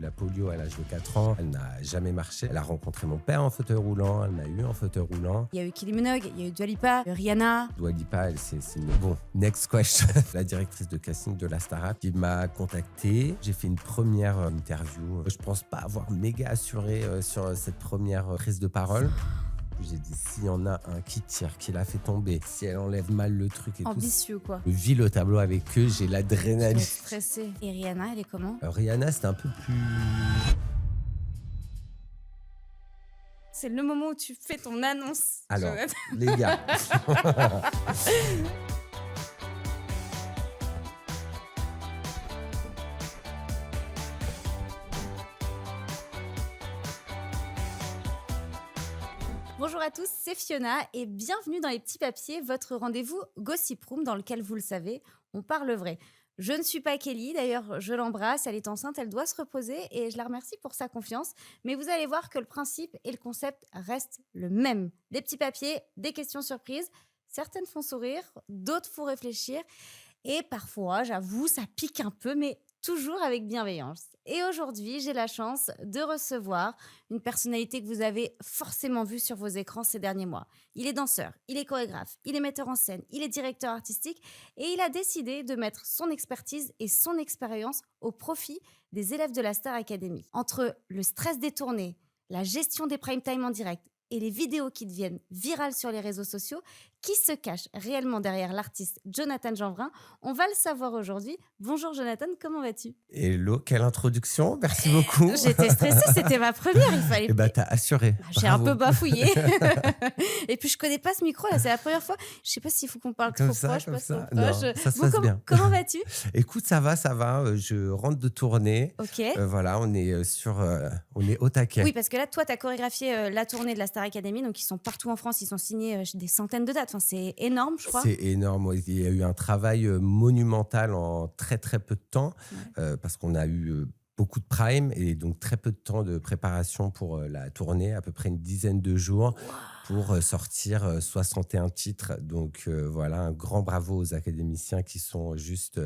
la polio à l'âge de 4 ans. Elle n'a jamais marché. Elle a rencontré mon père en fauteuil roulant. Elle m'a eu en fauteuil roulant. Il y a eu Kylie Minogue, il y a eu Dua Lipa, Rihanna. Dua Lipa, c'est une... Bon, next question. La directrice de casting de la Starac qui m'a contacté. J'ai fait une première interview. Je pense pas avoir méga assuré sur cette première prise de parole. J'ai dit, s'il y en a un qui tire, qui l'a fait tomber, si elle enlève mal le truc et Ambitieux, tout. quoi. Je vis le tableau avec eux, j'ai l'adrénaline. Tu es stressée. Et Rihanna, elle est comment? Rihanna, c'était un peu plus... C'est le moment où tu fais ton annonce. Alors, Jonathan. les gars... Bonjour à tous, c'est Fiona et bienvenue dans Les Petits Papiers, votre rendez-vous Gossip Room dans lequel, vous le savez, on parle vrai. Je ne suis pas Kelly, d'ailleurs je l'embrasse, elle est enceinte, elle doit se reposer et je la remercie pour sa confiance. Mais vous allez voir que le principe et le concept restent le même. Des petits papiers, des questions surprises, certaines font sourire, d'autres font réfléchir et parfois, j'avoue, ça pique un peu, mais toujours avec bienveillance. Et aujourd'hui, j'ai la chance de recevoir une personnalité que vous avez forcément vue sur vos écrans ces derniers mois. Il est danseur, il est chorégraphe, il est metteur en scène, il est directeur artistique et il a décidé de mettre son expertise et son expérience au profit des élèves de la Star Academy. Entre le stress des tournées, la gestion des prime time en direct et les vidéos qui deviennent virales sur les réseaux sociaux, qui se cache réellement derrière l'artiste Jonathan Jeanbrun? On va le savoir aujourd'hui. Bonjour Jonathan, comment vas-tu? Hello, quelle introduction, merci beaucoup. J'étais stressée, c'était ma première, il fallait... Eh ben, t'as assuré. J'ai un Bravo. peu bafouillé. Et puis je connais pas ce micro là, c'est la première fois. Je sais pas s'il faut qu'on parle Comme trop ça, proche, comme pas ça. trop Non, proche. ça se passe bien. Comment vas-tu? Écoute, ça va. Je rentre de tournée. Ok. Voilà, on est on est au taquet. Oui, parce que là, toi, tu as chorégraphié la tournée de la Star Academy, donc ils sont partout en France, ils sont signés des centaines de dates. Enfin, c'est énorme, je crois. C'est énorme. Ouais. Il y a eu un travail monumental en très très peu de temps, parce qu'on a eu beaucoup de prime et donc très peu de temps de préparation pour la tournée, à peu près une dizaine de jours pour sortir 61 titres. Donc voilà, un grand bravo aux académiciens qui sont juste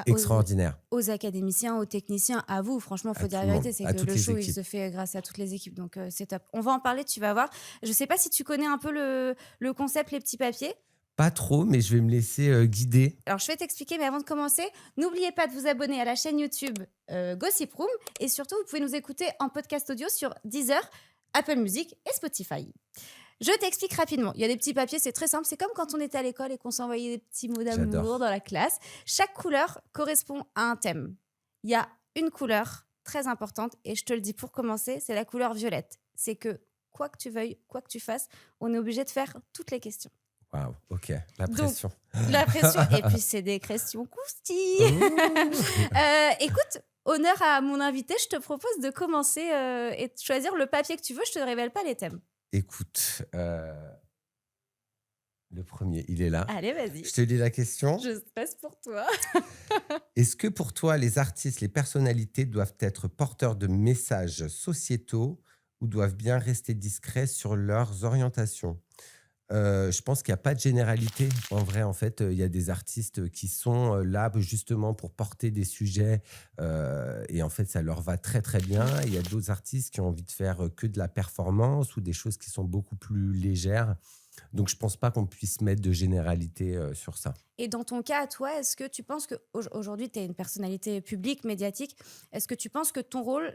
extraordinaires. Aux académiciens, aux techniciens, à vous. Franchement, il faut dire la vérité, c'est que le show, il se fait grâce à toutes les équipes. Donc, c'est top. On va en parler, tu vas voir. Je ne sais pas si tu connais un peu le concept Les Petits Papiers. Pas trop, mais je vais me laisser guider. Alors, je vais t'expliquer, mais avant de commencer, n'oubliez pas de vous abonner à la chaîne YouTube Gossip Room. Et surtout, vous pouvez nous écouter en podcast audio sur Deezer, Apple Music et Spotify. Je t'explique rapidement. Il y a des petits papiers, c'est très simple. C'est comme quand on était à l'école et qu'on s'envoyait des petits mots d'amour dans la classe. Chaque couleur correspond à un thème. Il y a une couleur très importante et je te le dis pour commencer, c'est la couleur violette. C'est que quoi que tu veuilles, quoi que tu fasses, on est obligé de faire toutes les questions. Waouh, ok, la pression. Donc, la pression. Et puis, c'est des questions croustilles. Écoute, honneur à mon invité, je te propose de commencer et de choisir le papier que tu veux. Je ne te révèle pas les thèmes. Écoute, le premier, il est là. Allez, vas-y. Je te lis la question. Je stresse pour toi. Est-ce que pour toi, les artistes, les personnalités doivent être porteurs de messages sociétaux ou doivent bien rester discrets sur leurs orientations ? Je pense qu'il n'y a pas de généralité. En vrai, en fait, il y a des artistes qui sont là justement pour porter des sujets et en fait, ça leur va très, très bien. Il y a d'autres artistes qui ont envie de faire que de la performance ou des choses qui sont beaucoup plus légères. Donc, je ne pense pas qu'on puisse mettre de généralité sur ça. Et dans ton cas, toi, est-ce que tu penses qu'aujourd'hui, tu es une personnalité publique, médiatique, est-ce que tu penses que ton rôle...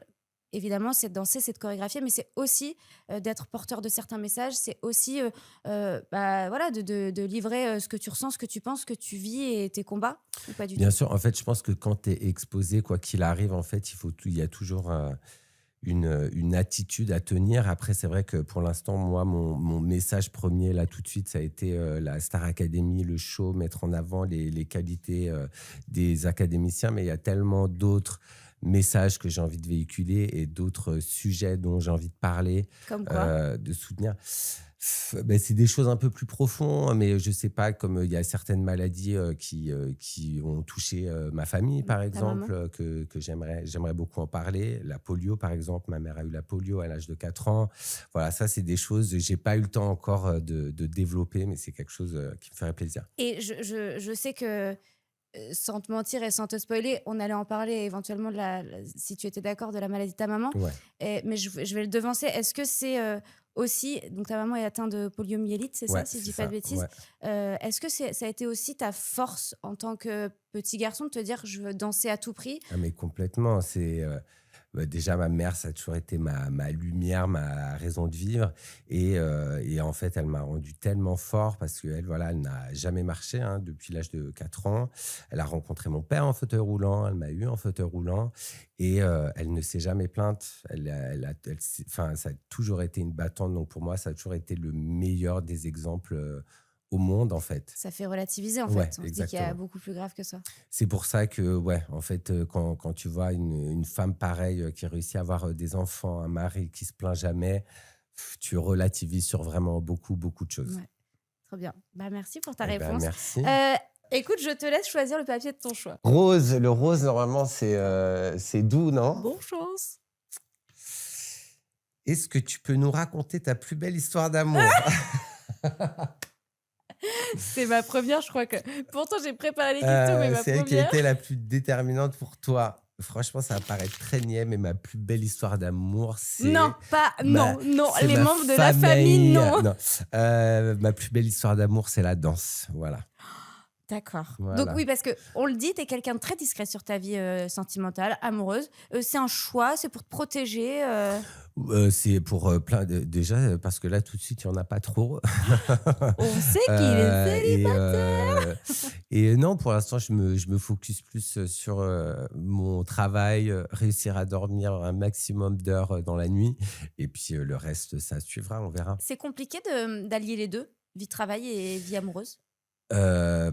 Évidemment, c'est de danser, c'est de chorégraphier, mais c'est aussi d'être porteur de certains messages. C'est aussi voilà, de livrer ce que tu ressens, ce que tu penses, ce que tu vis et tes combats, ou pas du tout? Bien sûr, en fait, je pense que quand tu es exposé, quoi qu'il arrive, en fait, il y a toujours une attitude à tenir. Après, c'est vrai que pour l'instant, moi, mon message premier, là, tout de suite, ça a été la Star Academy, le show, mettre en avant les qualités des académiciens. Mais il y a tellement d'autres messages que j'ai envie de véhiculer et d'autres sujets dont j'ai envie de parler, Comme quoi? de soutenir. Ben, c'est des choses un peu plus profondes, mais je sais pas, comme il y a certaines maladies qui ont touché ma famille, par exemple, que j'aimerais beaucoup en parler. La polio, par exemple, ma mère a eu la polio à l'âge de 4 ans. Voilà, ça, c'est des choses, j'ai pas eu le temps encore de développer, mais c'est quelque chose qui me ferait plaisir. Et je sais que sans te mentir et sans te spoiler, on allait en parler éventuellement si tu étais d'accord, de la maladie de ta maman. Ouais, Mais je vais le devancer. Est-ce que c'est aussi. Donc, ta maman est atteinte de poliomyélite, c'est ça, ouais, si je c'est dis pas de ça, bêtises? ouais. Est-ce que ça a été aussi ta force en tant que petit garçon de te dire: «Je veux danser à tout prix»? Ah mais complètement, bah, déjà ma mère, ça a toujours été ma lumière, ma raison de vivre et en fait, elle m'a rendu tellement fort parce qu'elle, voilà, elle n'a jamais marché, hein, depuis l'âge de 4 ans. Elle a rencontré mon père en fauteuil roulant, elle m'a eu en fauteuil roulant et elle ne s'est jamais plainte. Elle s'est enfin, ça a toujours été une battante, donc pour moi, ça a toujours été le meilleur des exemples, au monde, en fait. Ça fait relativiser, en Ouais, fait. On se dit qu'il y a exactement. beaucoup plus grave que ça. C'est pour ça que, ouais, en fait, quand tu vois une femme pareille, qui réussit à avoir, des enfants, un mari qui se plaint jamais, tu relativises sur vraiment beaucoup, beaucoup de choses. Ouais, trop bien. Bah, merci pour ta Eh ben, réponse. merci. Heu, Écoute, je te laisse choisir le papier de ton choix. Rose, le rose, normalement, c'est doux, non? Bonne chance! Est-ce que tu peux nous raconter ta plus belle histoire d'amour? C'est ma première, je crois que pourtant j'ai préparé les questions, mais ma C'est elle qui a première. été la plus déterminante pour toi. Franchement, ça va paraître très niais, mais ma plus belle histoire d'amour, Non, pas ma non, non, c'est les ma membres de la famille, famille. non. Non, ma plus belle histoire d'amour, c'est la danse. Voilà, D'accord. Donc voilà. oui, parce que on le dit, tu es quelqu'un de très discret sur ta vie, sentimentale, amoureuse. C'est un choix, c'est pour te protéger, C'est pour, plein de déjà, parce que là, tout de suite, il y en a pas trop. on sait qu'il est Heu et célibataire. heu et non, pour l'instant, je me focus plus, sur, mon travail, réussir à dormir un maximum d'heures, dans la nuit et puis, le reste, ça suivra, on verra. C'est compliqué d'allier les 2, vie de travail et vie amoureuse? Heu,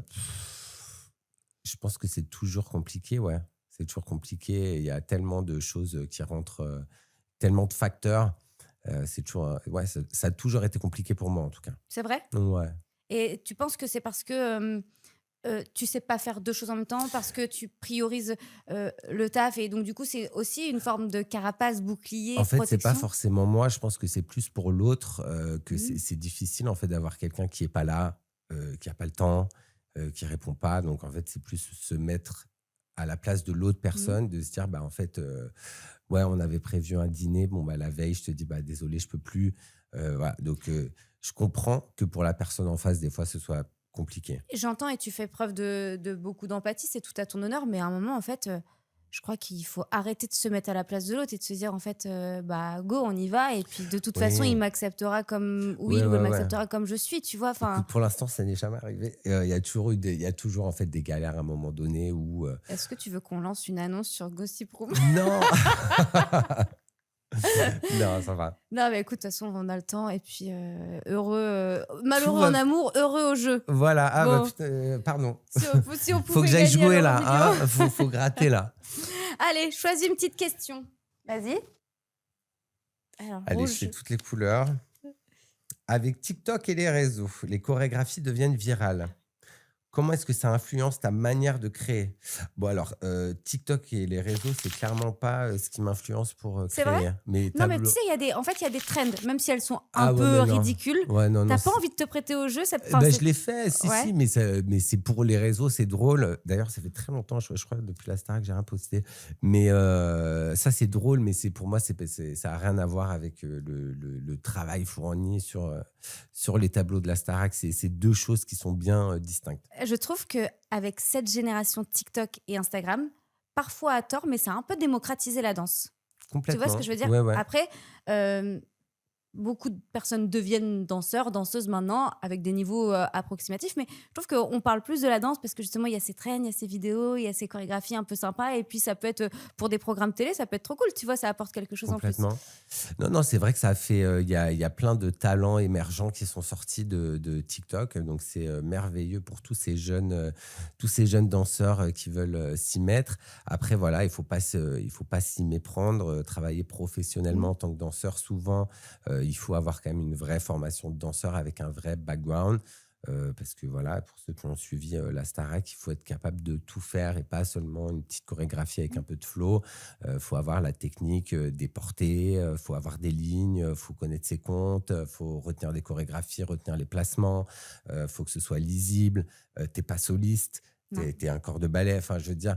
je pense que c'est toujours compliqué, ouais. C'est toujours compliqué. Il y a tellement de choses, qui rentrent, tellement de facteurs. C'est toujours, ouais, ça a toujours été compliqué pour moi, en tout cas. C'est vrai? Ouais. Et tu penses que c'est parce que, tu sais pas faire 2 choses en même temps, parce que tu priorises, le taf et donc du coup, c'est aussi une forme de carapace, bouclier, En fait, c'est pas protection? forcément moi. Je pense que c'est plus pour l'autre, que Mmh. c'est difficile, en fait, d'avoir quelqu'un qui est pas là, qui a pas le temps, qui répond pas. Donc en fait, c'est plus se mettre à la place de l'autre Mmh. personne, de se dire: «Bah, en fait, ouais, on avait prévu un dîner. Bon, bah, la veille, je te dis: "Bah, désolé, je peux plus"». Voilà, donc je comprends que pour la personne en face, des fois, ce soit compliqué. J'entends et tu fais preuve de beaucoup d'empathie, c'est tout à ton honneur, mais à un moment, en fait, je crois qu'il faut arrêter de se mettre à la place de l'autre et de se dire, en fait, bah, go, on y va et puis de toute façon, il Oui, m'acceptera comme ou ouais, il ou elle ouais, ouais. m'acceptera comme je suis, tu vois? Enfin, Écoute, pour l'instant, ça n'est jamais arrivé. Il y a toujours, en fait, des galères à un moment donné où, est-ce que tu veux qu'on lance une annonce sur Gossip Room? non! Non, ça va. Non, mais écoute, de toute façon, on a le temps et puis, heureux, Tout malheureux va en amour, heureux au jeu. Voilà, ah bah, Bon, putain, pardon. si on Faut que pouvait j'aille gagner à jouer l'euro là, million. hein? Faut gratter là. Allez, choisis une petite question. Vas-y. Alors, Allez, je fais rouge. toutes les couleurs. Avec TikTok et les réseaux, les chorégraphies deviennent virales. Comment est-ce que ça influence ta manière de créer? Bon alors, TikTok et les réseaux, c'est clairement pas, ce qui m'influence pour, C'est vrai? créer, hein. Mes Non, mais tu tableaux sais, il y a des trends, même si elles sont un ah ouais, peu mais non. ridicules. Ouais, non, Tu non, pas envie de te prêter au jeu? Enfin, je l'ai fait, si, ouais? si, mais c'est pour les réseaux, c'est drôle. D'ailleurs, ça fait très longtemps, je crois depuis la Starac, j'ai rien posté. Mais ça, c'est drôle, mais c'est pour moi, ça a rien à voir avec, le travail fourni sur les tableaux de la Starac. C'est 2 choses qui sont bien, distinctes. Je trouve qu'avec cette génération TikTok et Instagram, parfois à tort, mais ça a un peu démocratisé la danse. Tu vois ce que Complètement. je veux dire? Ouais, ouais. Après, hem beaucoup de personnes deviennent danseurs, danseuses maintenant avec des niveaux, approximatifs, mais je trouve qu'on parle plus de la danse parce que justement il y a ces trends, il y a ces vidéos, il y a ces chorégraphies un peu sympas et puis ça peut être, pour des programmes télé, ça peut être trop cool, tu vois? Ça apporte quelque chose en plus. Complètement. Non, non, c'est vrai que ça a fait, il y a plein de talents émergents qui sont sortis de TikTok, donc c'est, merveilleux pour tous ces jeunes danseurs, qui veulent, s'y mettre. Après voilà, il faut pas s'y méprendre, travailler Mmh. professionnellement en tant que danseur, souvent, il faut avoir quand même une vraie formation de danseur avec un vrai background. Parce que voilà, pour ceux qui ont suivi, la Starac, il faut être capable de tout faire et pas seulement une petite chorégraphie avec un peu de flow. Faut avoir la technique, des portées, faut avoir des lignes, faut connaître ses comptes, faut retenir des chorégraphies, retenir les placements, faut que ce soit lisible. Tu pas soliste, Non. Tu es un corps de ballet. Enfin, je veux dire,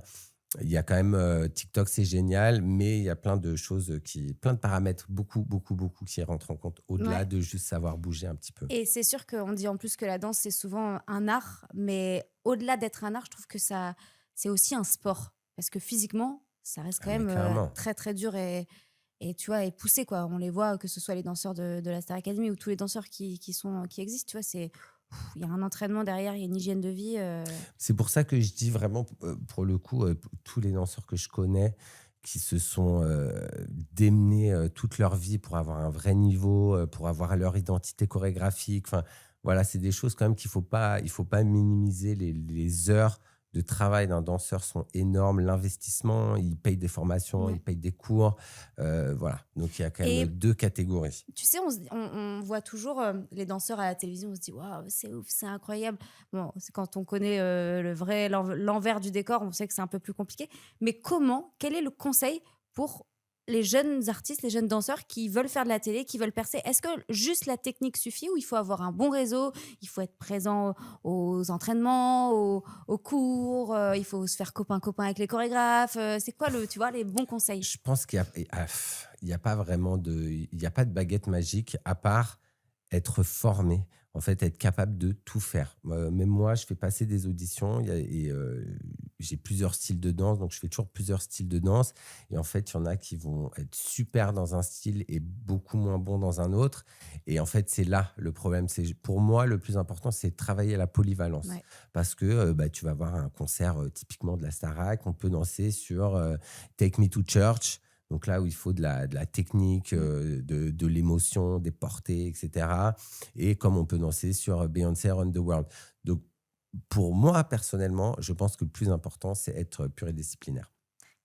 il y a quand même, TikTok, c'est génial, mais il y a plein de choses, plein de paramètres, beaucoup, beaucoup, beaucoup qui rentrent en compte au-delà Ouais. de juste savoir bouger un petit peu. Et c'est sûr qu'on dit en plus que la danse, c'est souvent un art, mais au-delà d'être un art, je trouve que ça c'est aussi un sport. Parce que physiquement, ça reste Ah quand mais même, clairement. très, très dur et tu vois? Et poussé, quoi. On les voit, que ce soit les danseurs de la Star Academy ou tous les danseurs qui existent, tu vois? Il y a un entraînement derrière, il y a une hygiène de vie, C'est pour ça que je dis vraiment, pour le coup, p tous les danseurs que je connais qui se sont, démenés, toute leur vie pour avoir un vrai niveau, pour avoir leur identité chorégraphique. Enfin, voilà, c'est des choses quand même il faut pas minimiser. Les heures de travail d'un danseur sont énormes. L'investissement, ils payent des formations, ils ouais. payent des cours, voilà. Donc il y a quand même Et 2 catégories. tu sais, on voit toujours, les danseurs à la télévision, on se dit: «Waouh, c'est ouf, c'est incroyable». Bon, c'est quand on connaît, le vrai l'envers du décor, on sait que c'est un peu plus compliqué. Mais quel est le conseil pour les jeunes artistes, les jeunes danseurs qui veulent faire de la télé, qui veulent percer? Est-ce que juste la technique suffit ou il faut avoir un bon réseau, il faut être présent aux entraînements, aux cours, il faut se faire copain-copain avec les chorégraphes, c'est quoi tu vois, les bons conseils? Je pense il y a pas vraiment il y a pas de baguette magique à part être formé. En fait, être capable de tout faire. Même moi, je fais passer des auditions, il y a et j'ai plusieurs styles de danse, donc je fais toujours plusieurs styles de danse et en fait, il y en a qui vont être super dans un style et beaucoup moins bons dans un autre et en fait, c'est là le problème. C'est pour moi, le plus important, c'est de travailler la polyvalence Ouais. parce que, bah, tu vas voir un concert, typiquement de la Starac, on peut danser sur, Take Me to Church, donc là où il faut de la technique, Mmh. de l'émotion, des portées, et cetera et comme on peut danser sur Beyoncé Run the World. Donc pour moi, personnellement, je pense que le plus important, c'est être pluridisciplinaire.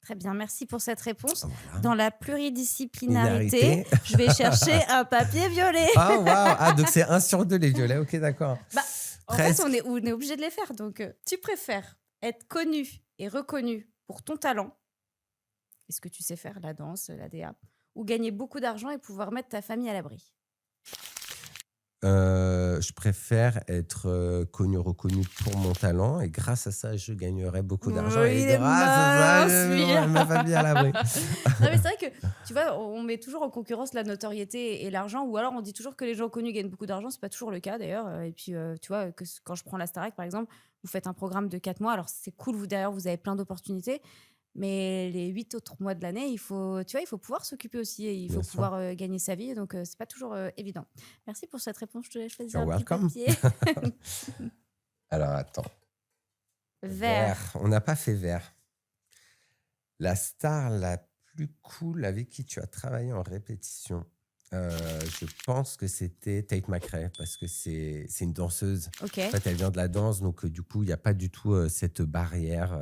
Très bien, merci pour cette réponse. Voilà. Dans la pluridisciplinarité, Linéarité. je vais chercher un papier violet. Ah waouh! Ah donc c'est 1/2 les violets, OK, d'accord. Bah, en fait, Presque. on est obligé de les faire. Donc, tu préfères être connu et reconnu pour ton talent, et ce que tu sais faire, la danse, la DA, ou gagner beaucoup d'argent et pouvoir mettre ta famille à l'abri? Je préfère être, connu, reconnu pour mon talent et grâce à ça, je gagnerai beaucoup d'argent Oh, et il est grâce à ça, malin je celui-là! mets ma famille à l'abri. Non, mais c'est vrai que, tu vois, on met toujours en concurrence la notoriété et l'argent, ou alors on dit toujours que les gens connus gagnent beaucoup d'argent. C'est pas toujours le cas d'ailleurs. Et puis, tu vois, quand je prends la Starac, par exemple, vous faites un programme de 4 mois. Alors, c'est cool, vous, derrière, vous avez plein d'opportunités. Mais les 8 autres mois de l'année, tu vois, il faut pouvoir s'occuper aussi et il faut Bien sûr. pouvoir gagner sa vie. Donc, c'est pas toujours évident. Merci pour cette réponse. Je te laisse choisir You're un petit welcome. papier. Alors attends, vert, Vert. on n'a pas fait vert. La star la plus cool avec qui tu as travaillé en répétition, heu, je pense que c'était Tate McRae parce que c'est une danseuse. Ok. En fait, elle vient de la danse donc du coup, il y a pas du tout, cette barrière,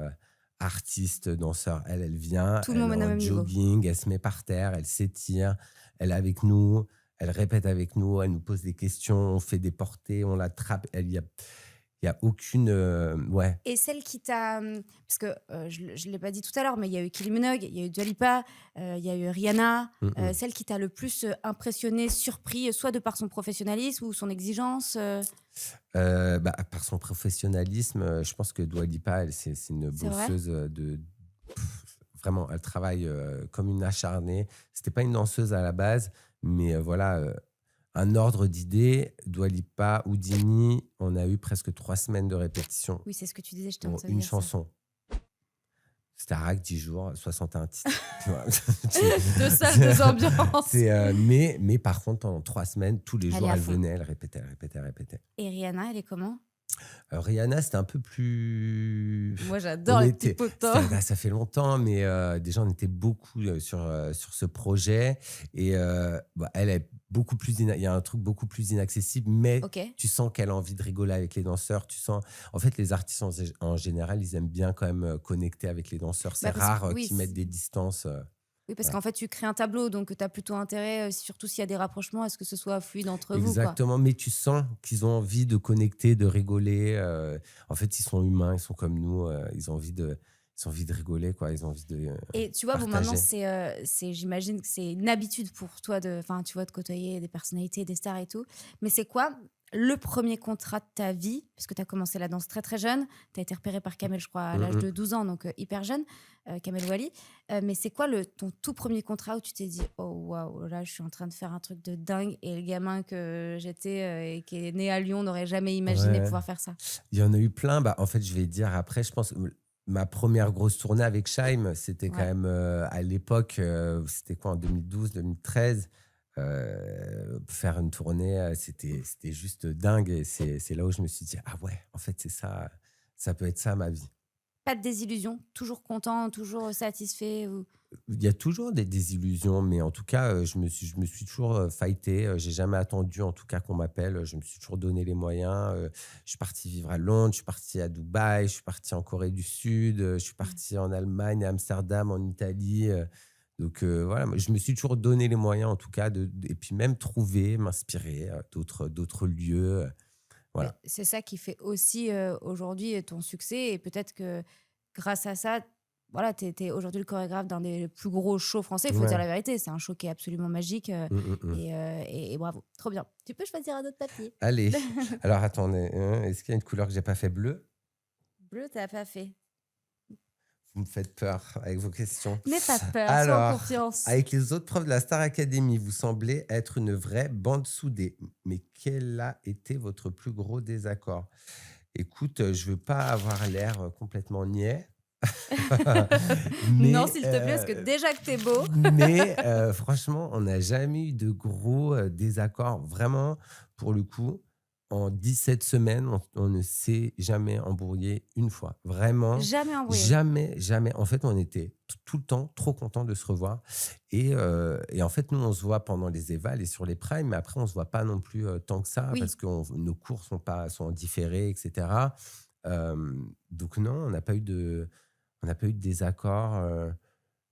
artiste, danseur. Elle vient, Tout le elle est monde est au en même niveau. jogging, elle se met par terre, elle s'étire, elle est avec nous, elle répète avec nous, elle nous pose des questions, on fait des portées, on l'attrape. Il y a aucune, ouais. Et celle qui t'a, parce que, je l'ai pas dit tout à l'heure, mais il y a eu Kylie Minogue, il y a eu Dua Lipa, il y a eu Rihanna, Mmh mh. celle qui t'a le plus, impressionné, surpris, soit de par son professionnalisme ou son exigence, Bah, par son professionnalisme, je pense que Dua Lipa, elle, c'est une c'est vrai? bosseuse, vraiment, elle travaille, comme une acharnée. C'était pas une danseuse à la base, mais voilà, un ordre d'idées, Dua Lipa, Houdini, on a eu presque 3 semaines de répétition Oui, c'est ce que tu disais, j'étais en pour train de une dire ça. chanson. Starac, 10 jours, 61 titres, tu vois? 2 salles, 2 ambiances. Mais par contre, pendant 3 semaines, tous les Elle est jours, à elle fond. venait, elle répétait, elle répétait, elle répétait. Et Rihanna, elle est comment? Rihanna, c'était un peu plus Moi, on j'adore les petits était potins. c'était bah, ça fait longtemps, mais déjà, on était beaucoup, sur ce projet et bah, elle est beaucoup plus il y a un truc beaucoup plus inaccessible, mais OK. tu sens qu'elle a envie de rigoler avec les danseurs. Tu sens en fait, les artistes en général, ils aiment bien quand même, connecter avec les danseurs. C'est Bah, parce que rare, oui, qu'ils mettent des distances, oui, parce voilà. qu'en fait, tu crées un tableau, donc tu as plutôt intérêt, surtout s'il y a des rapprochements, à ce que ce soit fluide entre vous, quoi. Exactement, mais tu sens qu'ils ont envie de connecter, de rigoler, en fait, ils sont humains, ils sont comme nous, ils ont envie de rigoler, quoi. Ils ont envie de, Et tu vois, bon, maintenant, partager. j'imagine que c'est une habitude pour toi enfin, tu vois, de côtoyer des personnalités, des stars et tout. Mais c'est quoi, le premier contrat de ta vie, parce que tu as commencé la danse très, très jeune. Tu as été repérée par Kamel, je crois, à Mmh l'âge mh. de 12 ans, donc hyper jeune, Kamel Wally. Mais c'est quoi ton tout premier contrat où tu t'es dit: «Oh waouh, là, je suis en train de faire un truc de dingue» et le gamin que j'étais, et qui est né à Lyon n'aurait jamais imaginé Ouais, pouvoir faire ça? il y en a eu plein. Bah, en fait, je vais dire après, je pense, ma première grosse tournée avec Scheim, c'était quand Ouais. même, à l'époque, c'était quoi? En 2012-2013, faire une tournée, c'était juste dingue et c'est là où je me suis dit: «Ah ouais, en fait, c'est ça, ça peut être ça ma vie». Pas de désillusion? Toujours content, toujours satisfait ou Il y a toujours des désillusions, mais en tout cas, je me suis toujours, fighté, j'ai jamais attendu en tout cas qu'on m'appelle, je me suis toujours donné les moyens, je suis parti vivre à Londres, je suis parti à Dubaï, je suis parti en Corée du Sud, je suis mmh. parti en Allemagne, à Amsterdam, en Italie, donc voilà, moi je me suis toujours donné les moyens en tout cas et puis même trouver, m'inspirer, d'autres lieux, Mais voilà. c'est ça qui fait aussi, aujourd'hui, ton succès et peut-être que grâce à ça, voilà, tu es aujourd'hui le chorégraphe d'un des plus gros shows français. Il faut dire Ouais. la vérité, c'est un show qui est absolument magique, Mmh, mmh, mmh. et bravo, trop bien. Tu peux choisir un autre papier. Allez, alors attendez, est-ce qu'il y a une couleur que j'ai pas fait? Bleu? Bleu, tu as pas fait. Vous me faites peur avec vos questions. N'aie pas peur, sois en Alors, confiance. avec les autres profs de la Star Academy, vous semblez être une vraie bande soudée. Mais quel a été votre plus gros désaccord? Écoute, je veux pas avoir l'air, complètement niais, Non, mais s'il te plaît, parce que déjà que tu es beau. franchement, on n'a jamais eu de gros, désaccords. Vraiment, pour le coup, en 17 semaines, on ne s'est jamais embrouillé une fois. Vraiment, Jamais embrouillé. jamais, jamais. En fait, on était tout le temps trop contents de se revoir et en fait, nous, on se voit pendant les évals et sur les primes, mais après, on se voit pas non plus, tant que ça parce Oui. que nos cours sont en différé et cetera. Donc non, on n'a pas eu de désaccord,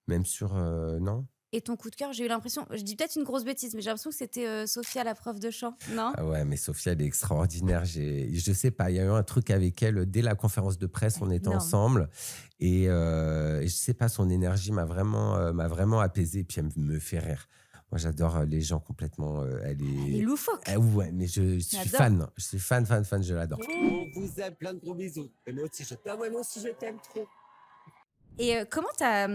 même sur, non? Et ton coup de cœur, j'ai eu l'impression, je dis peut-être une grosse bêtise, mais j'ai l'impression que c'était, Sophia, la prof de chant, non? Ah ouais, mais Sophia, elle est extraordinaire. Je sais pas, il y a eu un truc avec elle, dès la conférence de presse, Elle on est était énorme. ensemble et je sais pas, son énergie m'a vraiment apaisé et puis elle me fait rire. Moi, j'adore, les gens complètement, elle Elle est est loufoque. ah ouais, mais je suis J'adore. fan. Je suis fan, fan, fan, je l'adore. On vous aime, plein de gros bisous. Et moi aussi, je t'aime. Ouais, moi aussi, je t'aime trop. Et comment ça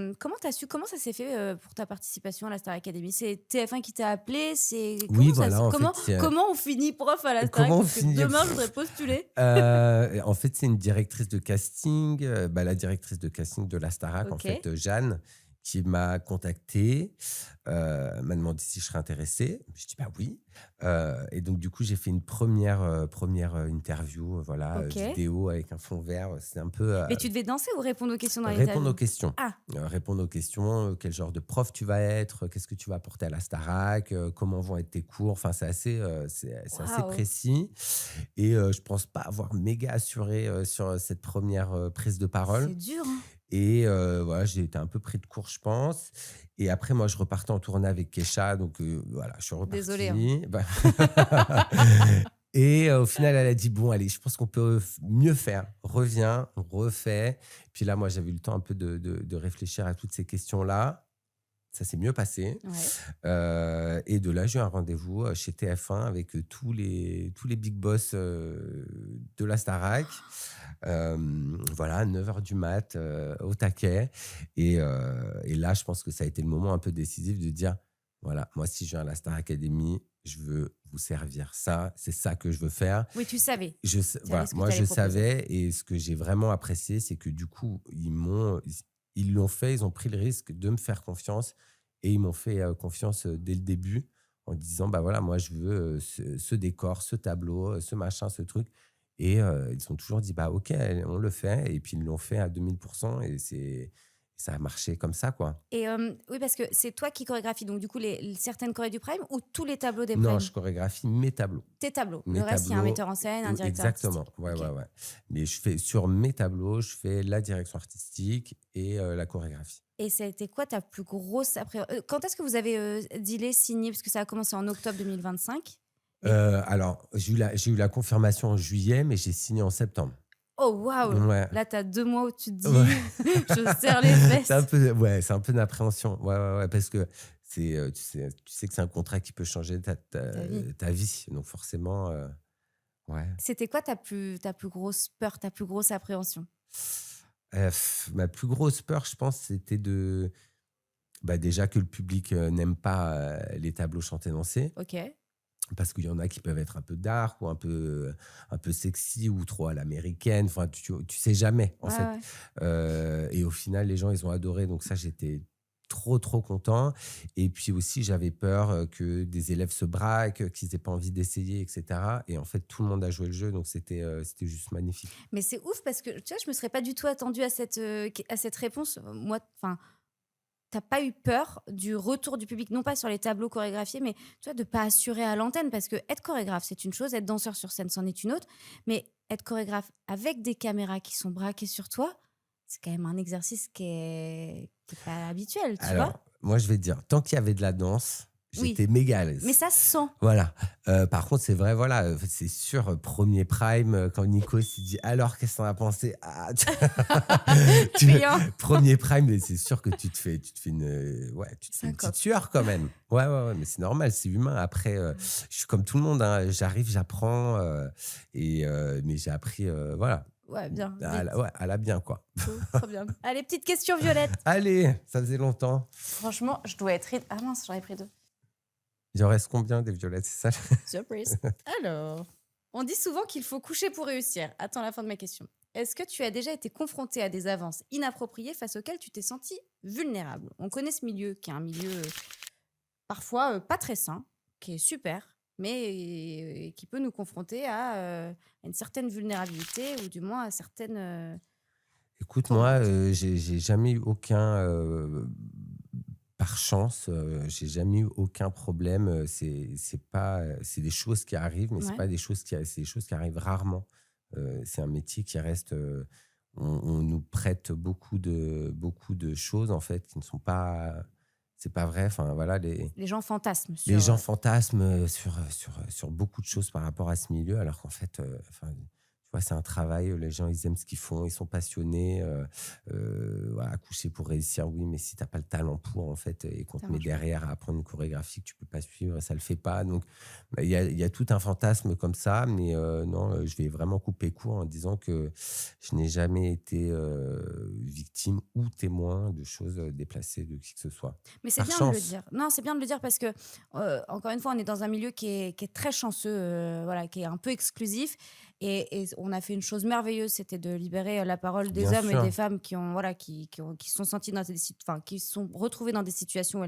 s'est fait, pour ta participation à la Star Academy? C'est TF1 qui t'a appelé? C'est Oui, comment ça se voilà, en fait, comment on finit prof à la Star Ac? comment on Parce que finit? demain, je voudrais postuler. En fait, c'est une directrice de casting, la directrice de casting de la Starac, en fait, OK. Jeanne, qui m'a contacté, m'a demandé si je serais intéressé. Je dis: «Bah oui», et donc du coup, j'ai fait une première interview, voilà, OK. vidéo avec un fond vert, c'était un peu, Mais tu devais danser ou répondre aux questions dans répondre aux l'interview? questions. Ah! Répondre aux questions, quel genre de prof tu vas être, qu'est-ce que tu vas apporter à la Starac, comment vont être tes cours. Enfin, c'est assez Waouh! précis et je pense pas avoir méga assuré, sur cette première prise de parole C'est dur, hein? et voilà, j'ai été un peu pris de court, je pense et après moi, je repartais en tournée avec Kesha donc voilà, je suis Désolée, hein. reparti. Bah et au final, elle a dit: «Bon allez, je pense qu'on peut mieux faire. Reviens, on refait». Puis là, moi, j'avais eu le temps un peu de réfléchir à toutes ces questions-là. Ça s'est mieux passé, Ouais. et de là, j'ai eu un rendez-vous, chez TF1 avec, tous les big boss, de la Starac. Voilà, 9 heures du mat, au taquet et là, je pense que ça a été le moment un peu décisif de dire: «Voilà, moi, si je viens à la Star Academy, je veux vous servir ça, c'est ça que je veux faire». Oui, tu savais. Tu savais Voilà, ce que moi, tu allais je proposer. savais et ce que j'ai vraiment apprécié, c'est que du coup, ils l'ont fait, ils ont pris le risque de me faire confiance et ils m'ont fait, confiance, dès le début en disant: «Bah, voilà, moi, je veux, ce décor, ce tableau, ce machin, ce truc» et ils ont toujours dit: «Bah, OK, on le fait» et puis ils l'ont fait à 2000% et ça a marché comme ça, quoi. Et oui, parce que c'est toi qui chorégraphies, donc du coup, certaines chorés du Prime ou tous les tableaux des Non, Prime? je chorégraphie mes tableaux. Tes tableaux. Le Mes reste, il y a un tableaux, metteur en scène, un directeur exactement. artistique. Ouais, OK. ouais, ouais. Mais je fais sur mes tableaux, je fais la direction artistique et la chorégraphie. Et ça a été quoi ta plus grosse quand est-ce que vous avez, dealé, signé? Parce que ça a commencé en octobre 2025 et Alors, j'ai eu la confirmation en juillet, mais j'ai signé en septembre. oh waouh! Ouais. Là, tu as 2 mois où tu te Ouais. dis: «Je serre les C'est un fesses». peu ouais, c'est un peu d'appréhension. Ouais, ouais, ouais, parce que tu sais que c'est un contrat qui peut changer ta ta Ta vie. ta vie, donc forcément, Ouais. C'était quoi ta plus grosse peur, ta plus grosse appréhension? Ma plus grosse peur, je pense, c'était déjà que le public, n'aime pas, les tableaux chantés dansés. OK. Ouais, Parce qu'il y en a qui peuvent être un peu dark ou un peu sexy ou trop à l'américaine. Enfin, tu sais jamais, en fait. ouais. Et au final, les gens, ils ont adoré. Donc ça, j'étais trop, trop content. Et puis aussi, j'avais peur que des élèves se braquent, qu'ils aient pas envie d'essayer, etc. Et en fait, tout le monde a joué le jeu. Donc c'était juste magnifique. Mais c'est ouf parce que, tu vois, je me serais pas du tout attendue à cette réponse. Moi, enfin, t'as pas eu peur du retour du public, non pas sur les tableaux chorégraphiés, mais tu vois, de pas assurer à l'antenne, parce que être chorégraphe, c'est une chose, être danseur sur scène, c'en est une autre, mais être chorégraphe avec des caméras qui sont braquées sur toi, c'est quand même un exercice qui est pas habituel, tu vois? Alors, moi, je vais te dire, tant qu'il y avait de la danse, Oui, j'étais méga à mais l'aise. ça se sent. Voilà. Par contre, c'est vrai, voilà, c'est sûr, 1er prime, quand Nico s'est dit: «Alors, qu'est-ce que tu en as pensé?» Ah, tu Criant. 1er prime, mais c'est sûr que tu te fais tu te fais une petite Syncope. sueur quand même. Ouais, ouais, ouais, mais c'est normal, c'est humain. Après, je suis comme tout le monde, hein, j'arrive, j'apprends, mais j'ai appris, voilà, Ouais, bien, à vite. la ouais, à la bien, quoi. Cool, trop bien. Allez, petite question violette. Allez, ça faisait longtemps. Franchement, je dois être ah mince, j'en ai pris 2. Il en reste combien des violettes, c'est ça? Surprise. Alors, on dit souvent qu'il faut coucher pour réussir. Attends la fin de ma question. Est-ce que tu as déjà été confronté à des avances inappropriées face auxquelles tu t'es senti vulnérable? On connaît ce milieu, qui est un milieu parfois pas très sain, qui est super, mais qui peut nous confronter à une certaine vulnérabilité ou du moins à certaines Écoute, moi, problématiques. j'ai jamais eu aucun, par chance, j'ai jamais eu aucun problème, c'est pas, c'est des choses qui arrivent, mais Ouais, c'est des choses qui arrivent rarement. C'est un métier qui reste, on nous prête beaucoup de choses, en fait, qui ne sont pas c'est pas vrai. Enfin, voilà, les gens fantasment les sur. gens fantasment, sur beaucoup de choses par rapport à ce milieu, alors qu'en fait, enfin, tu vois, c'est un travail, les gens, ils aiment ce qu'ils font, ils sont passionnés, voilà, coucher pour réussir, oui, mais si tu as pas le talent pour, en fait, et qu'on Ça te met marche pas. derrière à apprendre une chorégraphie que tu peux pas suivre, ça le fait pas. Donc, bah, il y a tout un fantasme comme ça, mais non, je vais vraiment couper court en disant que je n'ai jamais été, victime ou témoin de choses, déplacées de qui que ce soit. Mais c'est Par bien de le chance. dire. Non, c'est bien de le dire parce que, encore une fois, on est dans un milieu qui est très chanceux, voilà, qui est un peu exclusif et on a fait une chose merveilleuse, c'était de libérer, la parole des Bien hommes et des sûr. femmes qui ont, voilà, qui se sont sentis dans des enfin, qui se sont retrouvés dans des situations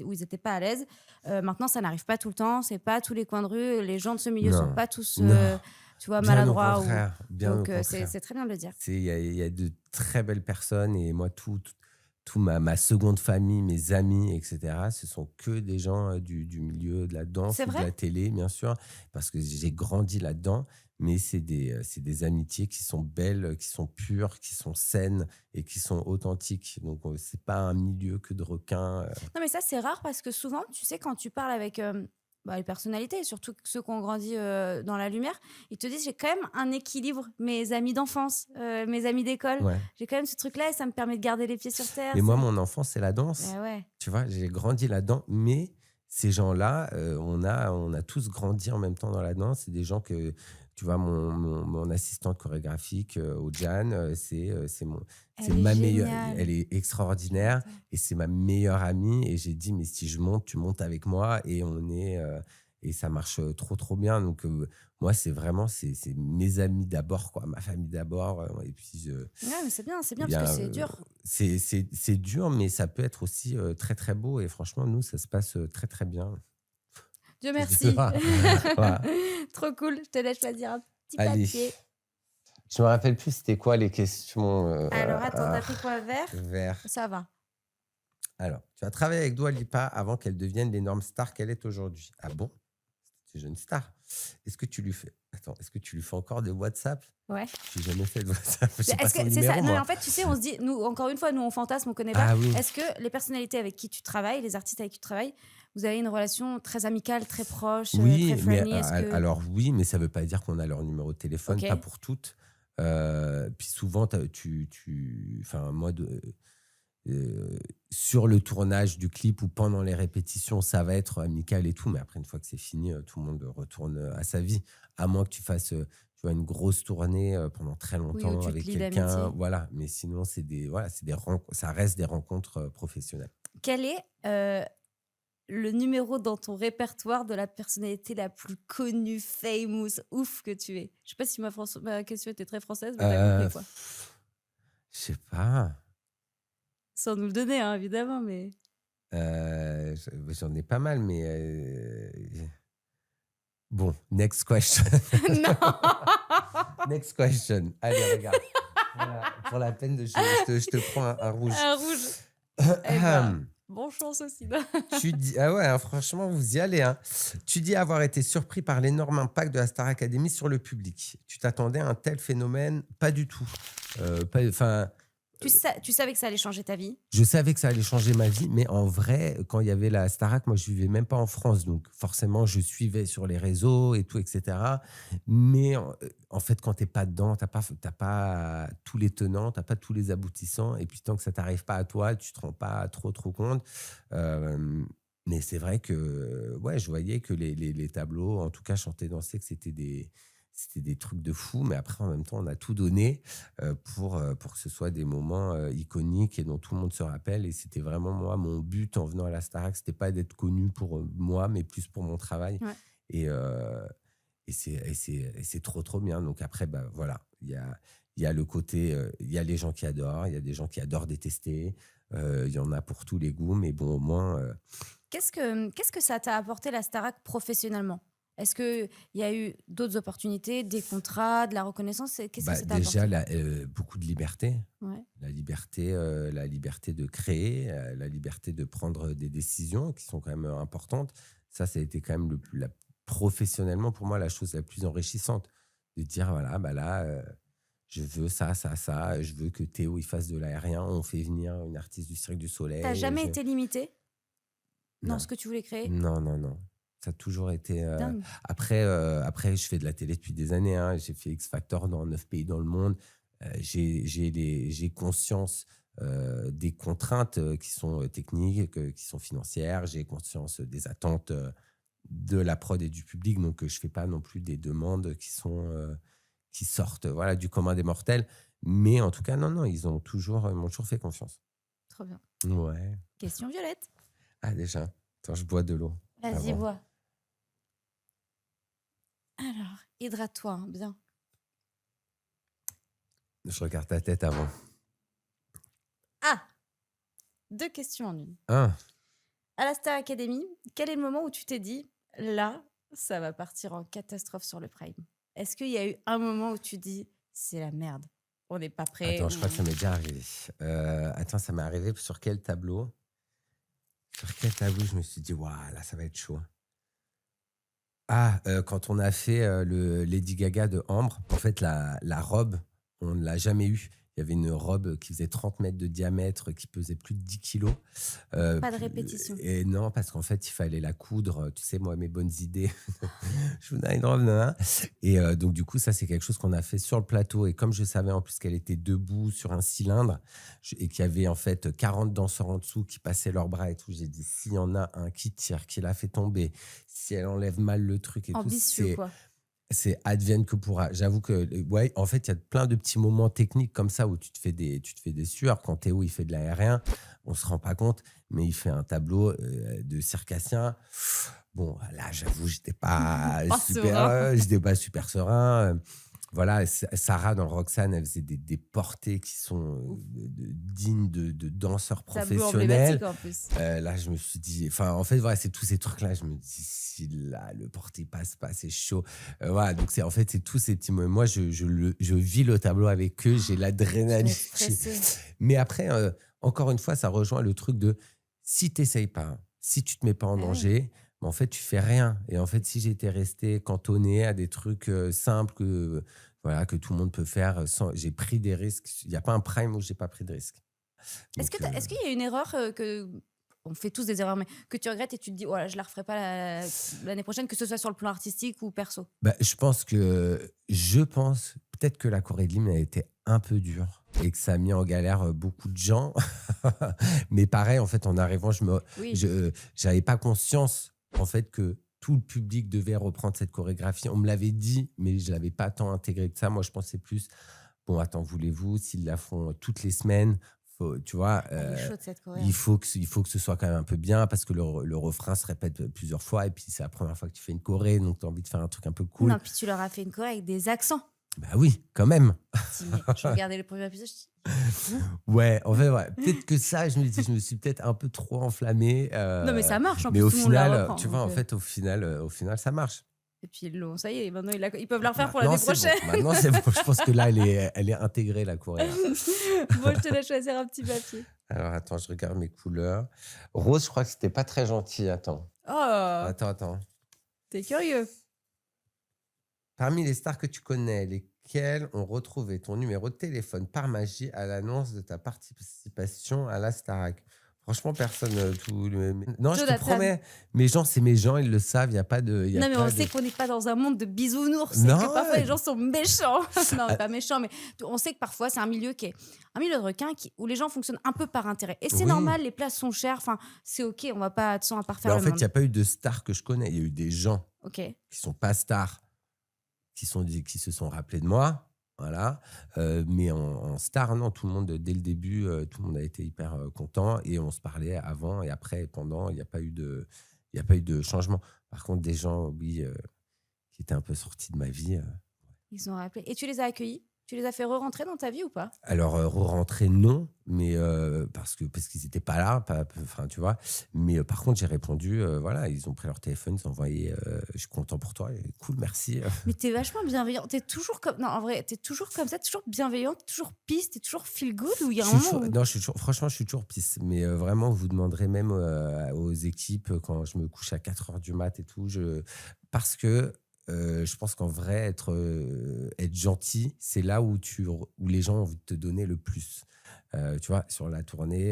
où ils étaient pas à l'aise. Maintenant, ça n'arrive pas tout le temps, c'est pas à tous les coins de rue, les gens de ce milieu sont Non, pas tous, non, tu vois, bien au maladroits ou contraire, bien au donc contraire. c'est très bien de le dire. Il y a de très belles personnes et moi, tout ma seconde famille, mes amis, et cetera, ce sont que des gens, du milieu de la danse C'est ou de vrai? la télé, bien sûr, parce que j'ai grandi là-dedans, mais c'est des amitiés qui sont belles, qui sont pures, qui sont saines et qui sont authentiques. Donc, c'est pas un milieu que de requins, Non, mais ça, c'est rare parce que souvent, tu sais, quand tu parles avec bah, les personnalités, surtout ceux qui ont grandi dans la lumière, ils te disent j'ai quand même un équilibre. Mes amis d'enfance, mes amis d'école, ouais. j'ai quand même ce truc-là et ça me permet de garder les pieds sur terre. Mais moi, C'est. mon enfance, c'est la danse. Ouais, ouais. Tu vois? J'ai grandi là-dedans, mais ces gens-là, on a tous grandi en même temps dans la danse. C'est des gens que tu vois, mon assistante chorégraphique, Odiane, c'est Elle est ma meilleure, géniale. elle est extraordinaire J'adore. et c'est ma meilleure amie et j'ai dit: «Mais si je monte, tu montes avec moi» et ça marche, trop, trop bien. Donc moi, c'est vraiment c'est mes amis d'abord, quoi, ma famille d'abord, et puis Ouais, mais c'est eh bien parce que bien, c'est dur. c'est dur, mais ça peut être aussi, très, très beau et franchement, nous, ça se passe, très, très bien. Dieu Je dis merci. voilà. Trop cool. Je te laisse choisir un petit Allez, papier. je me rappelle plus c'était quoi les questions, Alors, attends, t'as pris quoi? Vert? vers Ça va. alors, tu as travaillé avec Dua Lipa avant qu'elle devienne l'énorme star qu'elle est aujourd'hui. Ah bon? C'est une jeune star. Est-ce que tu lui fais encore des WhatsApp? Ouais. J'ai jamais fait de WhatsApp, j'ai pas Est-ce son que c'est ça? numéro Non, mais moi. en fait, tu sais, on se dit, nous, encore une fois, nous, on fantasme, on connaît pas. Ah oui. Est-ce que les personnalités avec qui tu travailles, les artistes avec qui tu travailles, vous avez une relation très amicale, très proche, très Oui, mais friendly? Est-ce que. alors oui, mais ça veut pas dire qu'on a leur numéro de téléphone, pas Ok. pour toutes. Puis souvent, enfin moi, euh, sur le tournage du clip ou pendant les répétitions, ça va être amical et tout, mais après, une fois que c'est fini, tout le monde retourne à sa vie, à moins que tu fasses tu vois, une grosse tournée pendant très Oui, où longtemps tu te avec lis quelqu'un, d'amitié. voilà. Mais sinon, voilà, ça reste des rencontres professionnelles. Quel est le numéro dans ton répertoire de la personnalité la plus connue, famous, ouf que tu es? Je sais pas si ma question était très française, mais t'as compris, quoi. Je sais pas. Sans nous le donner, hein, évidemment, mais J'en ai pas mal, mais bon, next question. non! Next question. Allez, regarde. Pour la peine, je te prends un rouge. Un rouge. Eh ben, bonne chance aussi, non? Tu dis, ah ouais, hein, franchement, vous y allez. Hein. Tu dis avoir été surpris par l'énorme impact de la Star Academy sur le public. Tu t'attendais à un tel phénomène? Pas du tout. Enfin, Tu savais que ça allait changer ta vie? je savais que ça allait changer ma vie, mais en vrai, quand il y avait la Starac, moi, je vivais même pas en France. Donc, forcément, je suivais sur les réseaux et tout, etc. Mais en fait, quand tu n'es pas dedans, tu n'as pas tous les tenants, tu n'as pas tous les aboutissants. Et puis, tant que ça t'arrive pas à toi, tu te rends pas trop compte. Mais c'est vrai que ouais, je voyais que les tableaux, en tout cas, chanter, danser, que c'était des trucs de fou. Mais après, en même temps, on a tout donné pour que ce soit des moments iconiques et dont tout le monde se rappelle. Et c'était vraiment moi, mon but en venant à la Starac, c'était pas d'être connu pour moi, mais plus pour mon travail. Ouais. Et c'est trop bien. Donc après, bah, voilà, il y a le côté, il y a les gens qui adorent, il y a des gens qui adorent détester, il y en a pour tous les goûts, mais bon, au moins, Qu'est-ce que ça t'a apporté la Starac professionnellement? Est-ce qu'il y a eu d'autres opportunités, des contrats, de la reconnaissance? Qu'est-ce que bah, ça t'a déjà, apporté? beaucoup de liberté. Ouais. La liberté de créer, la liberté de prendre des décisions qui sont quand même importantes. Ça a été quand même professionnellement pour moi la chose la plus enrichissante. De dire, voilà, bah là, je veux ça, ça, ça. Je veux que Théo il fasse de l'aérien. On fait venir une artiste du Cirque du T'as Soleil. jamais été limité dans Non, ce que tu voulais créer? non, non, non. Ça a toujours été. Dingue. Après, je fais de la télé depuis des années. Hein. J'ai fait X Factor dans 9 pays dans le monde. J'ai conscience des contraintes qui sont techniques, qui sont financières. J'ai conscience des attentes de la prod et du public. Donc, je ne fais pas non plus des demandes qui sortent voilà, du commun des mortels. Mais en tout cas, non, non, m'ont toujours fait confiance. Trop bien. Ouais. Question Violette. Ah, déjà. Attends, je bois de l'eau. Vas-y, avant. bois. Alors, hydrate-toi, hein, bien. Je regarde ta tête avant. Ah! 2 questions en une. Ah, À la Star Academy, quel est le moment où tu t'es dit, là, ça va partir en catastrophe sur le Prime? Est-ce qu'il y a eu un moment où tu dis, c'est la merde, on n'est pas prêt? attends, je crois que ça m'est déjà arrivé. Attends, ça m'est arrivé sur quel tableau? Sur quel tableau je me suis dit, waouh, là, ça va être chaud. Ah, quand on a fait le Lady Gaga de Ambre, en fait, la robe, on ne l'a jamais eue. Il y avait une robe qui faisait 30 mètres de diamètre, qui pesait plus de 10 kilos. Pas de répétition. Et non, parce qu'en fait, il fallait la coudre. Tu sais, moi, mes bonnes idées. Je vous donne une robe, nanana. Et donc, du coup, ça, c'est quelque chose qu'on a fait sur le plateau. Et comme je savais en plus qu'elle était debout sur un cylindre et qu'il y avait en fait 40 danseurs en dessous qui passaient leurs bras et tout, j'ai dit, s'il y en a un qui tire, qui la fait tomber, si elle enlève mal le truc et Ambitieux, tout, quoi. c'est advienne que pourra. J'avoue que, ouais, en fait, il y a plein de petits moments techniques comme ça où tu te fais des sueurs. Quand Théo, il fait de l'aérien, on se rend pas compte, mais il fait un tableau de circassien. Bon, là, j'avoue, j'étais pas serein. super serein. Voilà, Sarah dans Roxane, elle faisait des portées qui sont dignes de danseurs Tableau professionnels. emblématique en plus. Là, je me suis dit, enfin, en fait, voilà, c'est tous ces trucs-là. Je me dis, si là, le porté passe pas, c'est chaud. Voilà, donc en fait, c'est tous ces petits moments. Moi, je vis le tableau avec eux, j'ai Tu l'adrénaline. es stressé. Mais après, encore une fois, ça rejoint le truc de si tu n'essayes pas, si tu te mets pas en Ah ouais. danger, mais en fait, tu fais rien. Et en fait, si j'étais resté cantonné à des trucs simples voilà, que tout le monde peut faire, j'ai pris des risques. Il n'y a pas un prime où j'ai pas pris de risques. Est-ce Donc, qu'il y a une erreur que on fait tous des erreurs, mais que tu regrettes et tu te dis, voilà, je la referai pas l'année prochaine, que ce soit sur le plan artistique ou perso. Bah, je pense peut-être que la Corée de l'hymne a été un peu dure et que ça a mis en galère beaucoup de gens. Mais pareil, en fait, en arrivant, Oui, j'avais pas conscience en fait que tout le public devait reprendre cette chorégraphie. On me l'avait dit, mais je l'avais pas tant intégré que ça. Moi, je pensais plus, bon, attends, voulez-vous, s'ils la font toutes les semaines, tu vois, elle est chaude cette Corée. il faut que ce soit quand même un peu bien parce que le refrain se répète plusieurs fois et puis c'est la première fois que tu fais une choré, donc tu as envie de faire un truc un peu cool. Non, puis tu leur as fait une Corée avec des accents. Bah oui, quand même. Je dis, mais je regardais le premier épisode, je dis, vous. Ouais, en fait, ouais. Peut-être que ça, je me suis peut-être un peu trop enflammé. Non, mais ça marche, en Mais plus, au tout le monde la final, reprend. tu vois, Donc, en fait, au final, ça marche. et puis, ça y est, maintenant, ils peuvent la refaire pour l'année Maintenant, c'est prochaine. bon. Maintenant, c'est bon. Je pense que là, elle est intégrée, la Corée. Bon, je te laisse choisir un petit papier. Alors, attends, je regarde mes couleurs. Rose, je crois que c'était pas très gentil. Attends. Oh, Attends. t'es curieux. Parmi les stars que tu connais, lesquelles ont retrouvé ton numéro de téléphone par magie à l'annonce de ta participation à la Starac? Franchement, personne. Non, je te Jonathan. promets. Mes gens, c'est mes gens, ils le savent. Il n'y a pas de. Non, mais on sait qu'on n'est pas dans un monde de bisounours et Non, que parfois ouais. les gens sont méchants. Non, pas méchants, mais on sait que parfois c'est un milieu qui est un milieu de requins où les gens fonctionnent un peu par intérêt. Et c'est Oui. normal, les places sont chères. Enfin, c'est OK, on va pas, à part Mais faire en le fait, il monde. n'y a pas eu de stars que je connais. Il y a eu des gens OK. qui ne sont pas stars, qui se sont rappelés de moi. Voilà. Mais en star, non, tout le monde, dès le début, tout le monde a été hyper content et on se parlait avant et après et pendant. Il n'y a pas eu de changement. Par contre, des gens, oui, qui étaient un peu sortis de ma vie. Ils ont rappelé. Et tu les as accueillis? Tu les as fait re-rentrer dans ta vie ou pas? Alors, re-rentrer, non, mais parce qu'ils n'étaient pas là, enfin, tu vois. Mais par contre, j'ai répondu, voilà, ils ont pris leur téléphone, ils ont envoyé, je suis content pour toi, et cool, merci. Mais t'es vachement bienveillant. T'es toujours comme. Non, en vrai, t'es toujours comme ça, toujours bienveillante, toujours pisse, t'es toujours feel good ou il y a un moment où... Non, franchement, je suis toujours pisse. Mais vraiment, vous demanderez même aux équipes quand je me couche à 4 h du mat et tout. Parce que je pense qu'en vrai, être gentil, c'est là où les gens ont envie de te donner le plus. Tu vois, sur la tournée,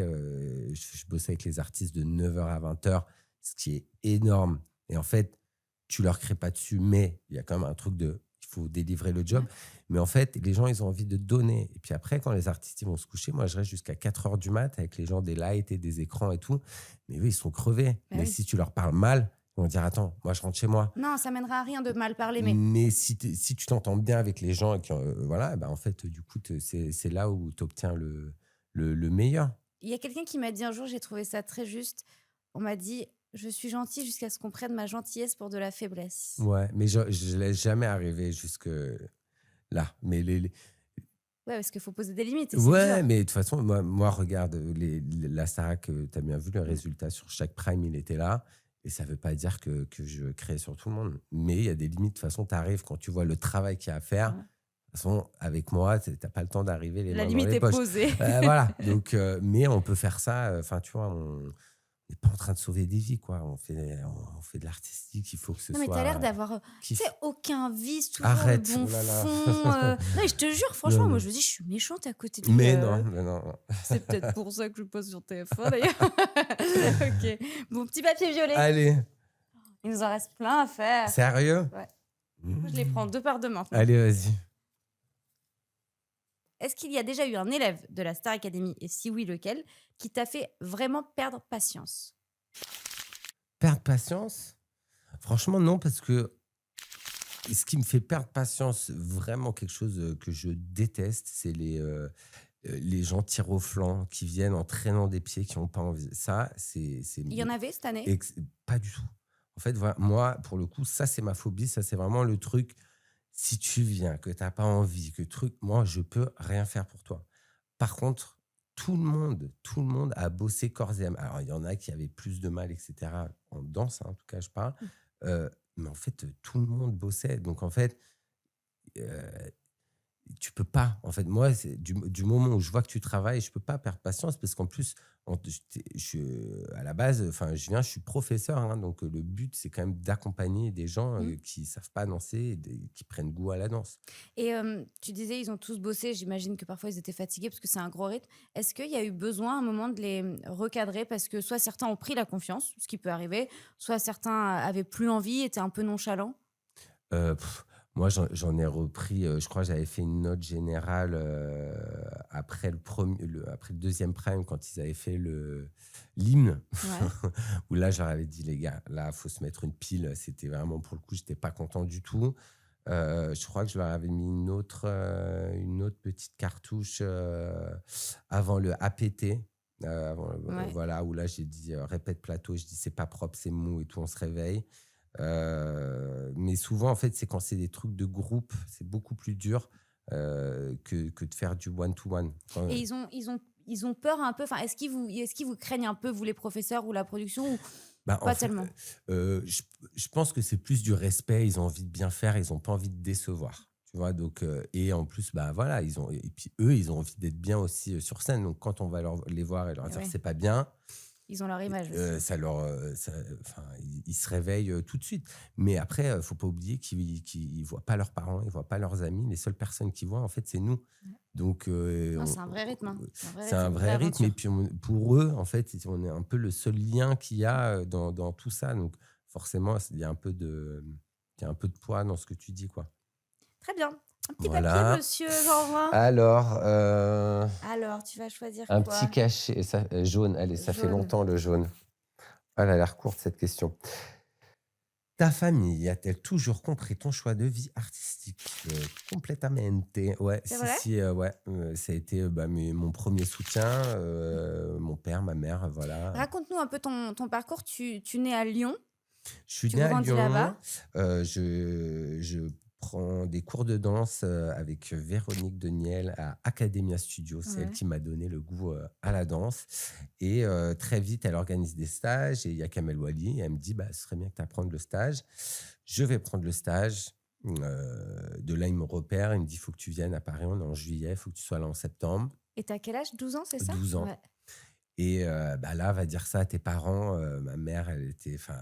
je bossais avec les artistes de 9 h à 20 h, ce qui est énorme. Et en fait, tu leur crées pas dessus, mais il y a quand même un truc il faut délivrer le job. Ouais. Mais en fait, les gens, ils ont envie de donner. Et puis après, quand les artistes ils vont se coucher, moi, je reste jusqu'à 4 h du mat avec les gens des lights et des écrans et tout. Mais eux, ils sont crevés. Bah mais oui. si tu leur parles mal, ils vont dire, attends, moi, je rentre chez moi. Non, ça mènera à rien de mal parler, mais Mais si tu t'entends bien avec les gens, et voilà, bah, en fait, du coup, c'est là où tu obtiens le meilleur. il y a quelqu'un qui m'a dit un jour, j'ai trouvé ça très juste. On m'a dit, je suis gentille jusqu'à ce qu'on prenne ma gentillesse pour de la faiblesse. Ouais, mais je ne laisse jamais arriver jusque là. Mais Ouais, parce qu'il faut poser des limites. Et c'est ouais, dur. mais de toute façon, moi regarde, la Starac, tu as bien vu le résultat sur chaque prime, il était là. Et ça ne veut pas dire que je crée sur tout le monde. Mais il y a des limites. De toute façon, tu arrives quand tu vois le travail qu'il y a à faire. Ouais. De toute façon, avec moi, tu n'as pas le temps d'arriver les La mains dans limite les est poches. posée. Voilà. Donc, mais on peut faire ça. Enfin, tu vois, on n'est pas en train de sauver des vies, quoi. On fait de l'artistique. Il faut que ce Non, mais soit t'as l'air d'avoir, tu kiff. sais, aucun vice, toujours Arrête. le bon Oh là là. fond. Non, mais je te jure, franchement, Non, moi, non. je me dis, je suis méchante à côté de lui. Mais non. C'est peut-être pour ça que je passe sur TF1, d'ailleurs. Ok. Bon, petit papier violet. Allez, Il nous en reste plein à faire. sérieux? Ouais. Moi, je les prends 2 par 2 maintenant. Allez, vas-y. Est-ce qu'il y a déjà eu un élève de la Star Academy, et si oui, lequel, qui t'a fait vraiment perdre patience? Perdre patience? Franchement, non, parce que ce qui me fait perdre patience, vraiment quelque chose que je déteste, c'est les gens tirent au flanc, qui viennent en traînant des pieds, qui n'ont pas envie. Ça, c'est Il y en avait cette année? pas du tout. En fait, moi, pour le coup, ça, c'est ma phobie. Ça, c'est vraiment le truc. Si tu viens, que tu n'as pas envie, moi, je peux rien faire pour toi. Par contre, tout le monde a bossé corps et âme. Alors, il y en a qui avaient plus de mal, etc. En danse, hein, en tout cas, je parle. Mais en fait, tout le monde bossait. Donc, en fait, euh, tu peux pas. En fait, moi, c'est du moment où je vois que tu travailles, je peux pas perdre patience parce qu'en plus, à la base, enfin, je suis professeur, hein, donc le but, c'est quand même d'accompagner des gens Mmh. qui savent pas danser et qui prennent goût à la danse. Et tu disais, ils ont tous bossé. J'imagine que parfois ils étaient fatigués parce que c'est un gros rythme. Est-ce qu'il y a eu besoin à un moment de les recadrer parce que soit certains ont pris la confiance, ce qui peut arriver, soit certains avaient plus envie, étaient un peu nonchalants? Heu, Moi, j'en ai repris, je crois que j'avais fait une note générale, après le 2e prime quand ils avaient fait l'hymne Ouais. où là, je leur avais dit: «Les gars, là, faut se mettre une pile». C'était vraiment pour le coup, j'étais pas content du tout. Je crois que je leur avais mis une autre petite cartouche, avant le APT, Ouais. voilà, où là, j'ai dit, «Répète plateau». Je dis: «C'est pas propre, c'est mou et tout, on se réveille». Mais souvent, en fait, c'est quand c'est des trucs de groupe, c'est beaucoup plus dur, que de faire du one to one. Quand Et ils ont peur un peu, enfin, est-ce qu'ils vous craignent un peu, vous les professeurs ou la production, ou bah, en pas fait, tellement? je pense que c'est plus du respect, ils ont envie de bien faire, ils ont pas envie de décevoir, tu vois? Donc et en plus, bah, voilà, et puis eux, ils ont envie d'être bien aussi, sur scène. Donc quand on va les voir et leur Et dire: ouais, «C'est pas bien», ils ont leur image aussi. ça leur, enfin, ils se réveillent, tout de suite. Mais après, faut pas oublier qu'ils voient pas leurs parents, ils voient pas leurs amis. Les seules personnes qu'ils voient, en fait, c'est nous. Ouais. Donc Non, c'est un vrai rythme, hein. c'est C'est un une vraie vrai rythme et aventure. puis pour eux, en fait, on est un peu le seul lien qu'il y a, dans tout ça. Donc forcément, il y a un peu de poids dans ce que tu dis, quoi. Très bien. Un petit papier, Voilà. monsieur Jean. Alors, Alors, tu vas choisir un petit quoi? cachet, ça, jaune. Allez, ça fait Jaune. longtemps le jaune. Ah, elle a l'air courte cette question. Ta famille a-t-elle toujours compris ton choix de vie artistique? Completamente. Ouais, C'est si, vrai? si, ouais, ça a été, bah, mon premier soutien, mon père, ma mère, voilà. Raconte-nous un peu ton parcours. Tu nais à Lyon, Je suis tu né à grandis Lyon, là-bas. je prends des cours de danse, avec Véronique Deniel à Academia Studio. C'est elle Ouais. qui m'a donné le goût, à la danse et très vite, elle organise des stages et il y a Kamel Wally et elle me dit: «Bah, ce serait bien que tu apprennes le stage». Je vais prendre le stage, de là, il me repère, il me dit: «Il faut que tu viennes à Paris, on est en juillet, il faut que tu sois là en septembre». Et tu quel âge? 12 ans, c'est ça? 12 ans Ouais. et bah, là, va dire ça à tes parents, ma mère, elle était enfin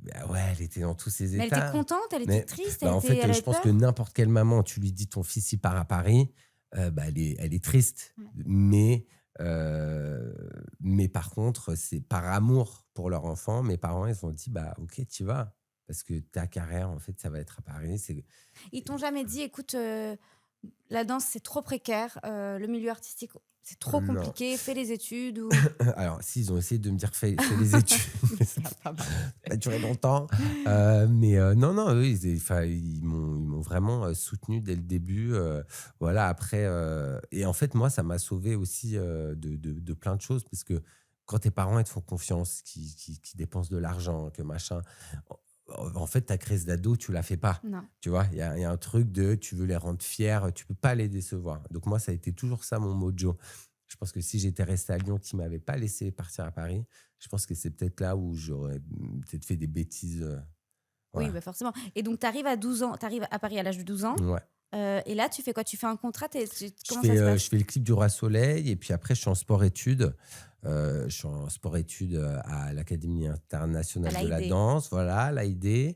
bah, ouais, elle était dans tous ses Mais elle était états. contente, elle était Mais triste, bah, en fait, elle je avait pense que peur? n'importe quelle maman, tu lui dis: «Ton fils, il part à Paris», bah, elle est triste. Ouais. Heu, mais par contre, c'est par amour pour leur enfant. Mes parents, ils ont dit: «Bah, OK, tu y vas, parce que ta carrière, en fait, ça va être à Paris». Ils t'ont jamais dit: «Écoute, la danse, c'est trop précaire, le milieu artistique, c'est trop Non. compliqué, fais les études», ou? Alors si, ils ont essayé de me dire: «Fais les études», Mais mais ça a pas marché. pas duré longtemps. Mais non, non, eux, enfin, ils m'ont vraiment, soutenu dès le début, voilà. Après, et en fait, moi, ça m'a sauvé aussi, de plein de choses parce que quand tes parents, ils te font confiance, qui dépensent de l'argent, que machin, en fait, ta crise d'ado, tu la fais pas, Non. tu vois? Il y a un truc de tu veux les rendre fiers, tu peux pas les décevoir. Donc moi, ça a été toujours ça mon mojo. Je pense que si j'étais resté à Lyon, qu'ils m'avaient pas laissé partir à Paris, je pense que c'est peut-être là où j'aurais, peut-être fait des bêtises, Oui, voilà. bah, forcément. Et donc tu arrives à 12 ans, tu arrives à Paris à l'âge de 12 ans, Ouais. et là, tu fais quoi? Tu fais un contrat? Je Comment fais, ça se je passe? fais le clip du Roi Soleil et puis après je suis en sport-études. Je suis en sport-études, à l'Académie À internationale de la l'AID. danse, voilà, l'AID.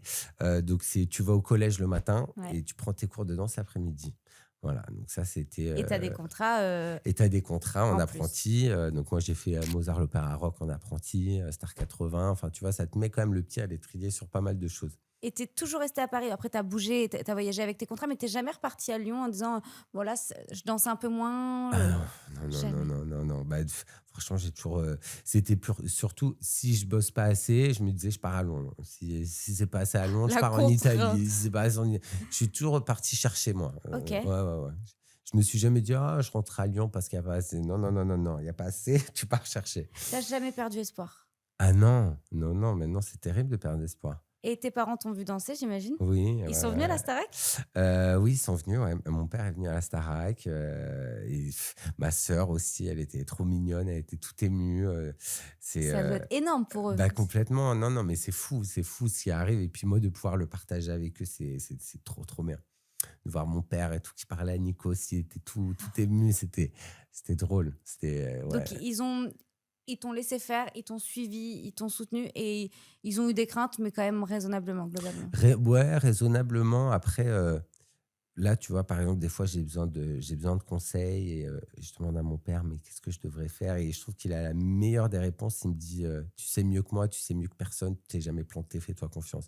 Donc tu vas au collège le matin Ouais. et tu prends tes cours de danse l'après-midi. Voilà, donc ça c'était, Et tu as des contrats, et tu as des contrats en en plus. apprenti, donc moi j'ai fait, Mozart l'Opéra Rock en apprenti, Star 80, enfin tu vois? Ça te met quand même le pied à l'étrier sur pas mal de choses. Et tu es toujours resté à Paris. Après, tu as bougé, tu as voyagé avec tes contrats, mais tu jamais reparti à Lyon en disant: «Voilà, je danse un peu moins», Ah non, non, non, non, jamais? non, non, non. Bah, franchement, j'ai toujours, c'était surtout si je bosse pas assez, je me disais: «Je pars à Londres». Si c'est pas assez à Londres, je La pars en Italie. contrainte. Si c'est pas assez je suis toujours parti chercher moi, OK. ouais, ouais, ouais. Je me suis jamais dit: «Ah, je rentre à Lyon parce qu'il y a pas assez». Non, non, non, non, non, il y a pas assez, tu pars chercher. Tu jamais perdu espoir? Ah non, non, non, maintenant c'est terrible de perdre espoir. Et tes parents t'ont vu danser, j'imagine? Oui, ouais, Ils sont venus à ouais, la ouais. Starac? Oui, ils sont venus, ouais. Mon père est venu à la Starac, et ma sœur aussi, elle était trop mignonne, elle était toute émue, c'est, Ça doit être énorme pour eux. bah, complètement. Non, non, mais c'est fou ce qui arrive et puis moi de pouvoir le partager avec eux, c'est trop, trop bien. de voir mon père et tout qui parlait à Nico aussi, il était tout ému, c'était drôle. C'était ouais. Donc, ils t'ont laissé faire, ils t'ont suivi, ils t'ont soutenu et ils ont eu des craintes, mais quand même raisonnablement, globalement. Ouais, raisonnablement. Après, là, tu vois, par exemple, des fois, j'ai besoin de conseils et je demande à mon père, mais qu'est-ce que je devrais faire? Et je trouve qu'il a la meilleure des réponses. Il me dit, tu sais mieux que moi, tu sais mieux que personne, tu t'es jamais planté, fais-toi confiance.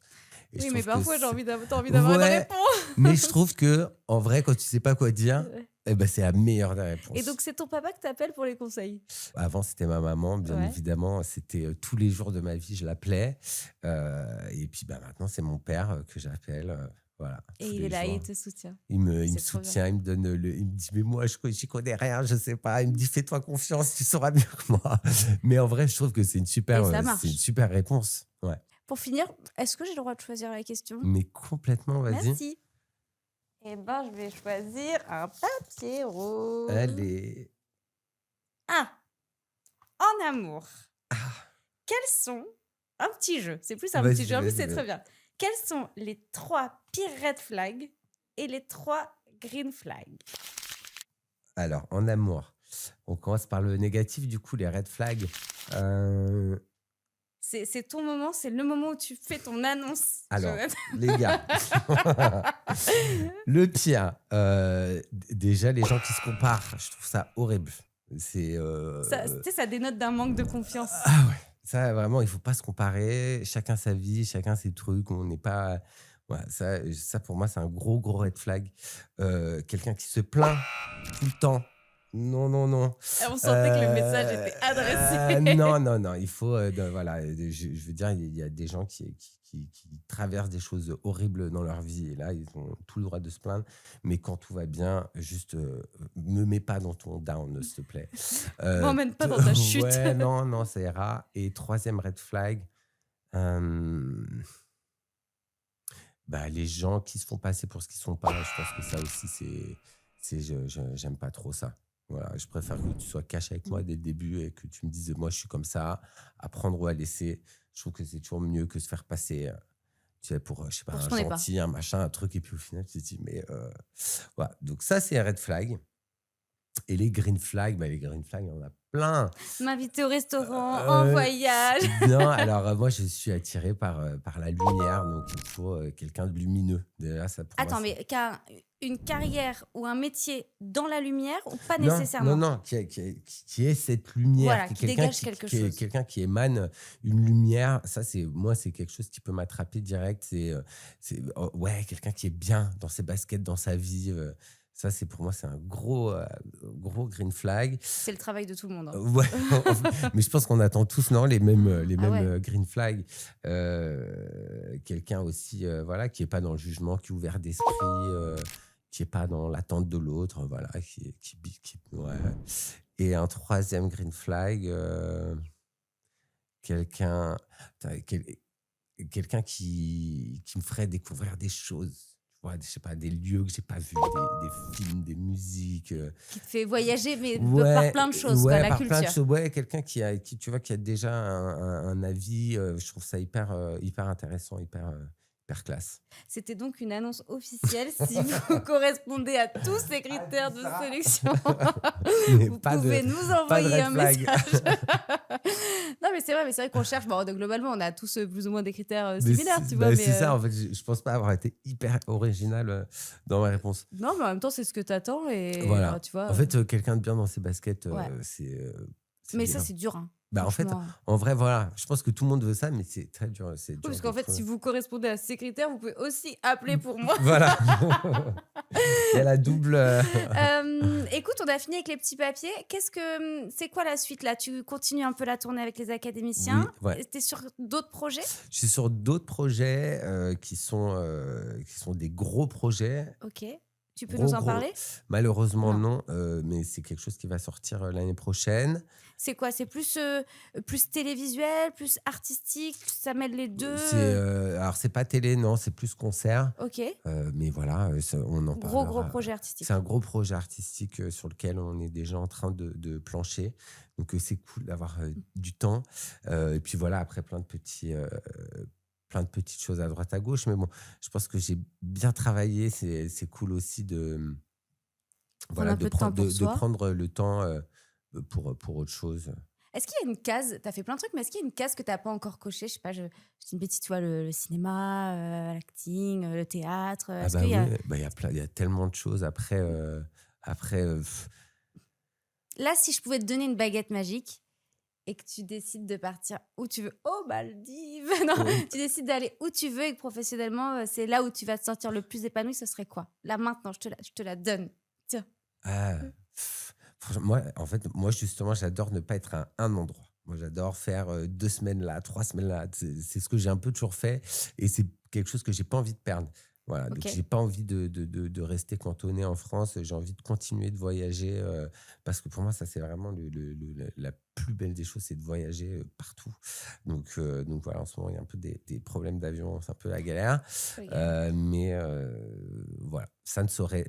Et je Oui, mais trouve que parfois, t'as envie d'avoir une ouais, réponse. mais je trouve que en vrai, quand tu sais pas quoi dire, Ouais. eh ben, c'est la meilleure des Et réponses. donc, c'est ton papa que t'appelles pour les conseils? Avant, c'était ma maman, bien Ouais. évidemment. C'était tous les jours de ma vie, je l'appelais. Et puis, bah, maintenant, c'est mon père que j'appelle. Voilà, Et tous il les est là, jours. il te soutient. Il me C'est trop bien. soutient, il me donne il me dit, mais moi, j'y connais rien, je sais pas. Il me dit, fais-toi confiance, tu sauras mieux que moi. Mais en vrai, je trouve que c'est une Et super, ça c'est une marche. super réponse. Ouais. Pour finir, est-ce que j'ai le droit de choisir la question? Mais complètement, vas-y. Merci. Eh ben, je vais choisir un papier rose. Allez. Ah, en amour. Quels sont... Un petit jeu. C'est plus un petit Vas-y, jeu. En plus, vas-y, c'est très vas-y. bien. Quels sont les 3 pires red flags et les 3 green flags? Alors, en amour, on commence par le négatif, du coup, les red flags. Euh, C'est ton moment, c'est le moment où tu fais ton annonce. Alors, Jonathan. les gars, le pire, déjà, les gens qui se comparent, je trouve ça horrible. C'est. Ça, tu sais, ça dénote d'un manque de confiance. Ah ouais, ça, vraiment, il faut pas se comparer. Chacun sa vie, chacun ses trucs. On n'est pas. Ouais, ça, pour moi, c'est un gros, gros red flag. Quelqu'un qui se plaint tout le temps. Non, non, non. Et on sentait que le message était adressé. Non, non, non. Il faut. Voilà, je veux dire, il y a des gens qui traversent des choses horribles dans leur vie. Et là, ils ont tout le droit de se plaindre. Mais quand tout va bien, juste me mets pas dans ton down, s'il te plaît. M'emmène pas dans ta chute. Ouais, non, non, ça ira. Et troisième red flag, bah, les gens qui se font passer pour ce qu'ils sont pas. Je pense que ça aussi, j'aime pas trop ça. Voilà, je préfère que tu sois cash avec moi dès le début et que tu me dises, moi, je suis comme ça, à prendre ou à laisser. Je trouve que c'est toujours mieux que se faire passer, tu sais, pour, je sais pas, Pour ce un qu'on n'est pas. gentil, un machin, un truc, et puis au final, tu te dis, mais voilà. Donc ça, c'est un red flag. Et les green flags, bah, les green flags, on en a plein. M'inviter au restaurant, en voyage. Non, alors moi, je suis attiré par la lumière, donc il faut quelqu'un de lumineux. Déjà, ça, pour Attends, moi, mais une carrière ou un métier dans la lumière ou pas non, nécessairement? non, non, qui ait cette lumière, Voilà, qui quelqu'un dégage quelque chose. quelqu'un qui émane une lumière. Ça, c'est quelque chose qui peut m'attraper direct. Ouais, quelqu'un qui est bien dans ses baskets, dans sa vie. Ça, pour moi, c'est un gros, gros green flag. C'est le travail de tout le monde. Hein. Ouais, mais je pense qu'on attend tous non, les mêmes, ouais. green flags. Quelqu'un aussi, voilà, qui est pas dans le jugement, qui est ouvert d'esprit, qui est pas dans l'attente de l'autre, voilà, ouais. Et un troisième green flag, quelqu'un, putain, quelqu'un qui me ferait découvrir des choses. Tu vois, je sais pas, des lieux que j'ai pas vus, des films, des musiques. Qui te fait voyager, mais par Ouais, plein de choses, quoi, la par plein de culture. choses. Ouais, quelqu'un tu vois, qui a déjà un avis. Je trouve ça hyper, hyper intéressant, hyper classe. C'était donc une annonce officielle. Si vous correspondez à tous ces critères de sélection, Mais vous pas pouvez de, nous pas de envoyer red un flag. message. Non, mais c'est vrai qu'on cherche. Bon, donc, globalement, on a tous plus ou moins des critères Mais similaires, tu vois. Mais c'est ça, en fait. Je pense pas avoir été hyper original dans ma réponse. non, mais en même temps, c'est ce que t'attends et Voilà. tu vois. En fait, quelqu'un de bien dans ses baskets, Ouais. c'est Mais bien. ça, c'est dur. Hein. Bah, en fait, Franchement. en vrai, voilà. Je pense que tout le monde veut ça, mais c'est très dur. C'est Oui, dur parce qu'en de fait, si trouver. vous correspondez à ces critères, vous pouvez aussi appeler pour moi. Voilà. Il y a la double. Écoute, on a fini avec les petits papiers. C'est quoi la suite là? Tu continues un peu la tournée avec les académiciens. Oui, ouais. T'es sur d'autres projets? Je suis sur d'autres projets qui sont des gros projets. Ok. Tu peux nous en parler? Malheureusement, Non. non, mais c'est quelque chose qui va sortir l'année prochaine. C'est quoi? C'est plus télévisuel, plus artistique? Ça mêle les deux? Alors, c'est pas télé, non, c'est plus concert. Ok. Mais voilà, on en parlera. Gros projet artistique. C'est un gros projet artistique sur lequel on est déjà en train de plancher. Donc, c'est cool d'avoir du temps. Et puis voilà, après, plein de petits plein de petites choses à droite à gauche. Mais bon, je pense que j'ai bien travaillé. C'est cool aussi de, Prendre un peu de temps pour de soi. prendre le temps pour autre chose. Est-ce qu'il y a une case, tu as fait plein de trucs, mais est-ce qu'il y a une case que tu n'as pas encore cochée? Je sais pas, je dis une bêtise, tu vois, le cinéma, l'acting, le théâtre. Ah Est-ce bah qu'il y oui, a... il y a tellement de choses. Après, Là, si je pouvais te donner une baguette magique et que tu décides de partir où tu veux, oh Maldives, non, oui. tu décides d'aller où tu veux et que professionnellement, c'est là où tu vas te sentir le plus épanoui, ce serait quoi? Là, maintenant, je te la donne. Tiens. Ah, franchement, moi, en fait, moi, justement, j'adore ne pas être à un endroit. Moi, j'adore faire 2 semaines là, 3 semaines là. C'est ce que j'ai un peu toujours fait et c'est quelque chose que j'ai pas envie de perdre. Voilà, donc Ok. j'ai pas envie de rester cantonné en France. J'ai envie de continuer de voyager parce que pour moi, ça, c'est vraiment la plus belle des choses, c'est de voyager partout. Donc voilà, en ce moment, il y a un peu des problèmes d'avion, c'est un peu la galère. Ok. Mais voilà, ça ne saurait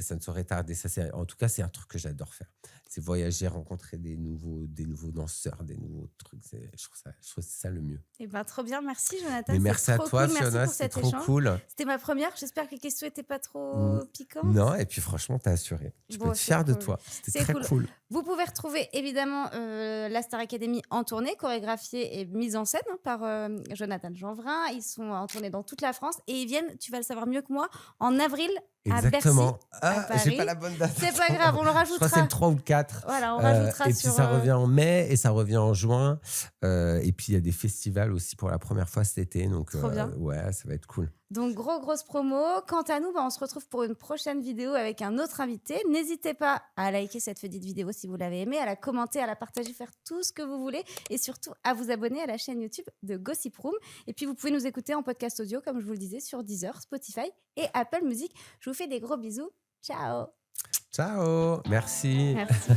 tarder. En tout cas, c'est un truc que j'adore faire. C'est voyager, rencontrer des nouveaux danseurs, des nouveaux trucs. Je trouve ça le mieux. Eh ben, trop bien, merci Jonathan, Mais c'est merci à trop toi, cool, merci Fiona, pour c'était cet trop échange. cool. C'était ma première, j'espère que les questions n'étaient pas N- trop piquantes. Non, et puis franchement, t'as assuré. Tu peux Bon, être c'est fier de cool. toi. C'était C'est très cool. cool. Vous pouvez retrouver évidemment la Star Academy en tournée, chorégraphiée et mise en scène par Jonathan Jeanvrin. Ils sont en tournée dans toute la France et ils viennent, tu vas le savoir mieux que moi, en avril à Bercy, Exactement. à Ah, j'ai pas Paris. la bonne date. C'est pas grave, on le Je crois que c'est le rajoutera. 3 ou le 4. Voilà, on rajoutera Et puis sur. ça revient en mai et ça revient en juin. Et puis il y a des festivals aussi pour la première fois cet été. Donc Trop bien. ouais, ça va être cool. Donc, grosse promo. Quant à nous, on se retrouve pour une prochaine vidéo avec un autre invité. N'hésitez pas à liker cette petite vidéo si vous l'avez aimée, à la commenter, à la partager, faire tout ce que vous voulez et surtout à vous abonner à la chaîne YouTube de Gossip Room. Et puis, vous pouvez nous écouter en podcast audio, comme je vous le disais, sur Deezer, Spotify et Apple Music. Je vous fais des gros bisous. Ciao. Ciao, merci. Merci.